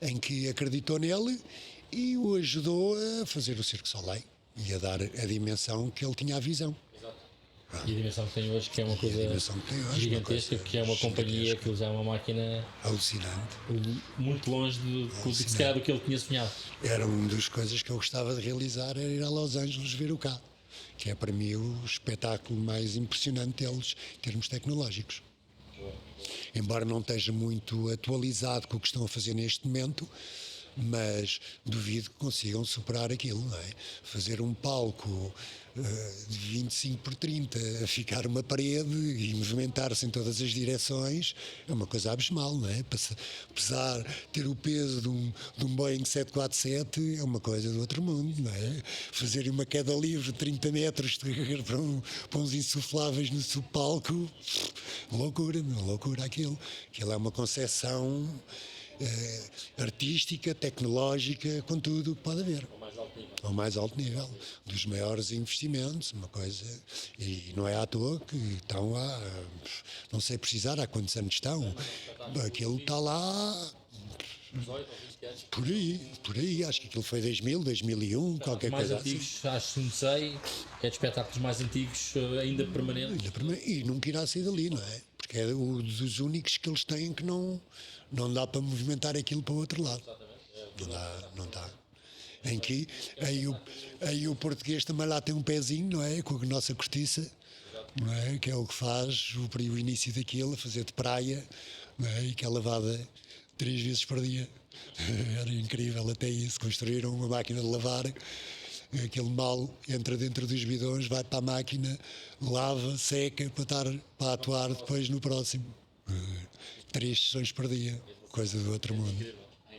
Em que acreditou nele e o ajudou a fazer o Cirque du Soleil e a dar a dimensão que ele tinha à visão. E a dimensão que tem hoje, que é uma coisa gigantesca, que é uma companhia que usa uma máquina alucinante, muito longe se calhar do que ele tinha sonhado. Era uma das coisas que eu gostava de realizar, era ir a Los Angeles ver o cá, que é para mim o espetáculo mais impressionante deles em termos tecnológicos. Embora não esteja muito atualizado com o que estão a fazer neste momento, mas duvido que consigam superar aquilo, não é? Fazer um palco de 25 por 30 a ficar uma parede e movimentar-se em todas as direções é uma coisa abismal, não é? Apesar de ter o peso de um Boeing 747 é uma coisa do outro mundo, não é? Fazer uma queda livre de 30 metros para uns insufláveis no subpalco, loucura aquilo. Aquilo é uma concepção artística, tecnológica, com tudo o que pode haver. Ao mais alto nível, dos maiores investimentos, uma coisa, e não é à toa que estão lá, não sei precisar há quantos anos estão, aquilo está lá, por aí, acho que aquilo foi 2000, 2001, qualquer coisa assim. Mais antigos, acho que não sei, é de espetáculos mais antigos, ainda permanentes. E nunca irá sair dali, não é? Porque é dos únicos que eles têm que não dá para movimentar aquilo para o outro lado. Não dá. Em que aí o português também lá tem um pezinho, não é? Com a nossa cortiça, não é? Que é o que faz o início daquilo, a fazer de praia, não é? E que é lavada 3 vezes por dia. Era incrível até isso. Construíram uma máquina de lavar, aquele mal entra dentro dos bidões, vai para a máquina, lava, seca para atuar depois no próximo. 3 sessões por dia, coisa do outro mundo.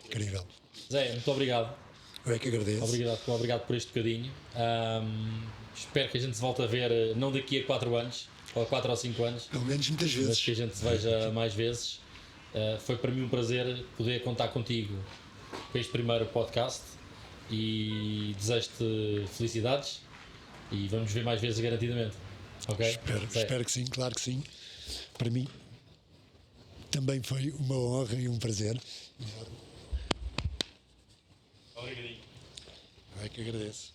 Incrível. Zé, muito obrigado. Eu é que agradeço. Obrigado por este bocadinho. Espero que a gente se volte a ver, não daqui a 4 anos, ou 4 ou 5 anos. Pelo menos muitas vezes. Mas que a gente se veja mais vezes. Foi para mim um prazer poder contar contigo para este primeiro podcast e desejo-te felicidades e vamos ver mais vezes garantidamente. Ok? Espero que sim, claro que sim. Para mim também foi uma honra e um prazer. Obrigadinho. Eu é que agradeço.